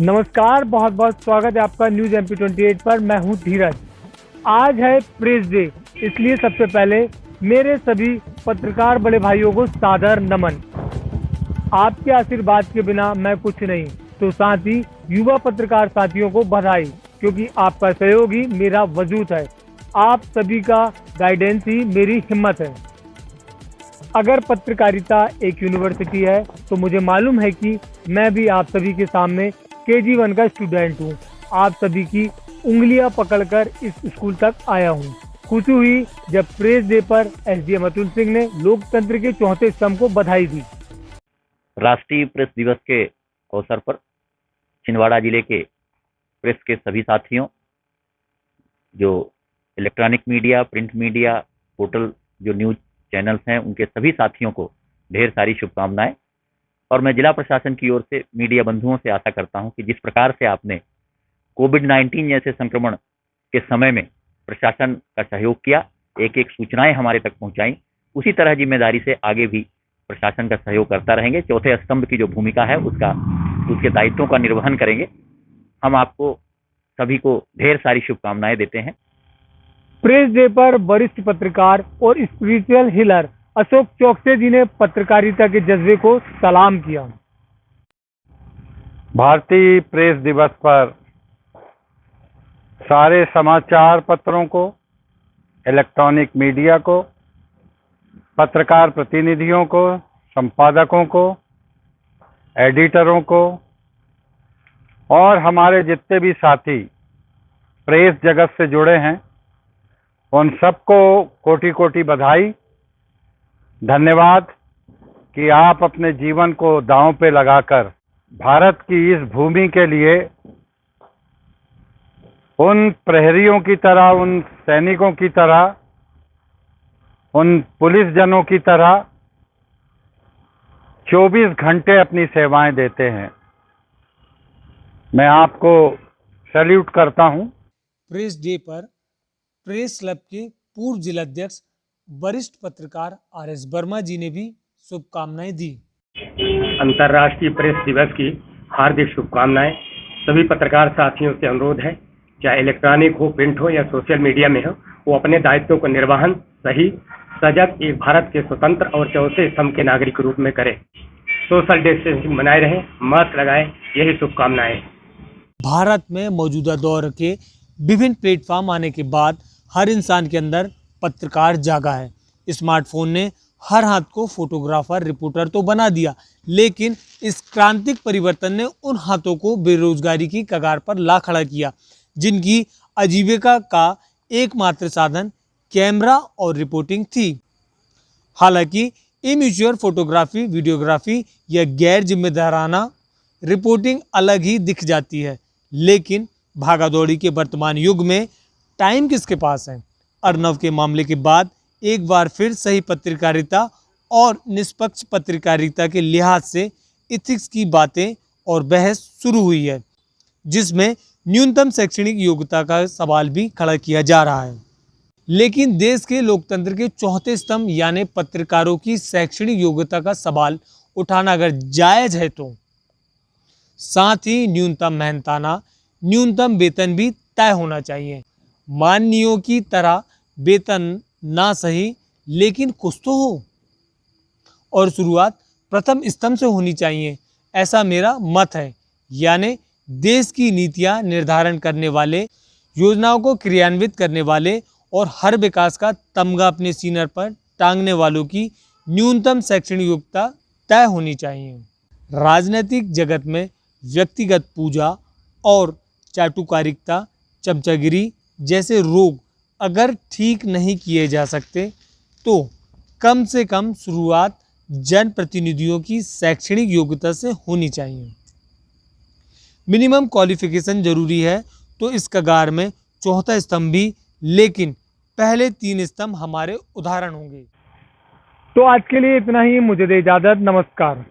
नमस्कार, बहुत बहुत स्वागत है आपका न्यूज MP 28 पर। मैं हूं धीरज। आज है प्रेस डे, इसलिए सबसे पहले मेरे सभी पत्रकार बड़े भाइयों को सादर नमन। आपके आशीर्वाद के बिना मैं कुछ नहीं, तो साथ ही युवा पत्रकार साथियों को बधाई, क्योंकि आपका सहयोग ही मेरा वजूद है। आप सभी का गाइडेंस ही मेरी हिम्मत है। अगर पत्रकारिता एक यूनिवर्सिटी है, तो मुझे मालूम है कि मैं भी आप सभी के सामने KG1 का स्टूडेंट हूँ। आप सभी की उंगलियां पकड़कर इस स्कूल तक आया हूँ। खुशी हुई जब प्रेस डे पर SDM अतुल सिंह ने लोकतंत्र के चौथे स्तंभ को बधाई दी। राष्ट्रीय प्रेस दिवस के अवसर पर छिंदवाड़ा जिले के प्रेस के सभी साथियों, जो electronic media, print media, portal, जो न्यूज चैनल्स हैं, उनके सभी साथियों को ढेर सारी शुभकामनाएं। और मैं जिला प्रशासन की ओर से मीडिया बंधुओं से आशा करता हूं कि जिस प्रकार से आपने कोविड-19 जैसे संक्रमण के समय में प्रशासन का सहयोग किया, एक एक सूचनाएं हमारे तक पहुंचाई, उसी तरह जिम्मेदारी से आगे भी प्रशासन का सहयोग करता रहेंगे। चौथे स्तंभ की जो भूमिका है उसके दायित्वों का निर्वहन करेंगे। हम आपको सभी को ढेर सारी शुभकामनाएं देते हैं। प्रेस डे पर वरिष्ठ पत्रकार और स्पिरिचुअल हीलर अशोक चौकसे जी ने पत्रकारिता के जज्बे को सलाम किया। भारतीय प्रेस दिवस पर सारे समाचार पत्रों को, इलेक्ट्रॉनिक मीडिया को, पत्रकार प्रतिनिधियों को, संपादकों को, एडिटरों को और हमारे जितने भी साथी प्रेस जगत से जुड़े हैं, उन सबको कोटि कोटि बधाई, धन्यवाद कि आप अपने जीवन को दांव पे लगाकर भारत की इस भूमि के लिए उन प्रहरियों की तरह, उन सैनिकों की तरह, उन पुलिस जनों की तरह 24 घंटे अपनी सेवाएं देते हैं। मैं आपको सैल्यूट करता हूं। प्रेस डे पर प्रेस क्लब के पूर्व जिलाध्यक्ष वरिष्ठ पत्रकार RS वर्मा जी ने भी शुभकामनाएं दी। अंतर्राष्ट्रीय प्रेस दिवस की हार्दिक शुभकामनाएं। सभी पत्रकार साथियों से अनुरोध है, चाहे इलेक्ट्रॉनिक हो, प्रिंट हो या सोशल मीडिया में हो, वो अपने दायित्वों को निर्वहन सही, सजग, एक भारत के स्वतंत्र और चौथे स्तंभ के नागरिक के रूप में करें। सोशल डिस्टेंसिंग बनाए रहें, मास्क लगाएं, यही शुभकामनाएं। भारत में मौजूदा दौर के विभिन्न प्लेटफॉर्म आने के बाद हर इंसान के अंदर पत्रकार जागा है। स्मार्टफोन ने हर हाथ को फोटोग्राफर, रिपोर्टर तो बना दिया, लेकिन इस क्रांतिक परिवर्तन ने उन हाथों को बेरोजगारी की कगार पर ला खड़ा किया, जिनकी आजीविका का एकमात्र साधन कैमरा और रिपोर्टिंग थी। हालांकि इमेच्योर फोटोग्राफी, वीडियोग्राफी या गैर जिम्मेदाराना रिपोर्टिंग अलग ही दिख जाती है, लेकिन भागादौड़ी के वर्तमान युग में टाइम किसके पास है? अर्नव के मामले के बाद एक बार फिर सही पत्रकारिता और निष्पक्ष पत्रकारिता के लिहाज से इथिक्स की बातें और बहस शुरू हुई है, जिसमें न्यूनतम शैक्षणिक योग्यता का सवाल भी खड़ा किया जा रहा है। लेकिन देश के लोकतंत्र के चौथे स्तंभ यानी पत्रकारों की शैक्षणिक योग्यता का सवाल उठाना अगर जायज है, तो साथ ही न्यूनतम मेहनताना, न्यूनतम वेतन भी तय होना चाहिए। माननीयों की तरह वेतन ना सही, लेकिन कुछ तो हो, और शुरुआत प्रथम स्तंभ से होनी चाहिए, ऐसा मेरा मत है। यानी देश की नीतियां निर्धारण करने वाले, योजनाओं को क्रियान्वित करने वाले और हर विकास का तमगा अपने सीनर पर टांगने वालों की न्यूनतम शैक्षणिक योग्यता तय होनी चाहिए। राजनीतिक जगत में व्यक्तिगत पूजा और चाटुकारिता, चमचागिरी जैसे रोग अगर ठीक नहीं किए जा सकते, तो कम से कम शुरुआत जनप्रतिनिधियों की शैक्षणिक योग्यता से होनी चाहिए। मिनिमम क्वालिफिकेशन जरूरी है, तो इस कगार में चौथा स्तंभ भी, लेकिन पहले 3 स्तंभ हमारे उदाहरण होंगे। तो आज के लिए इतना ही, मुझे दे इजाजत। नमस्कार।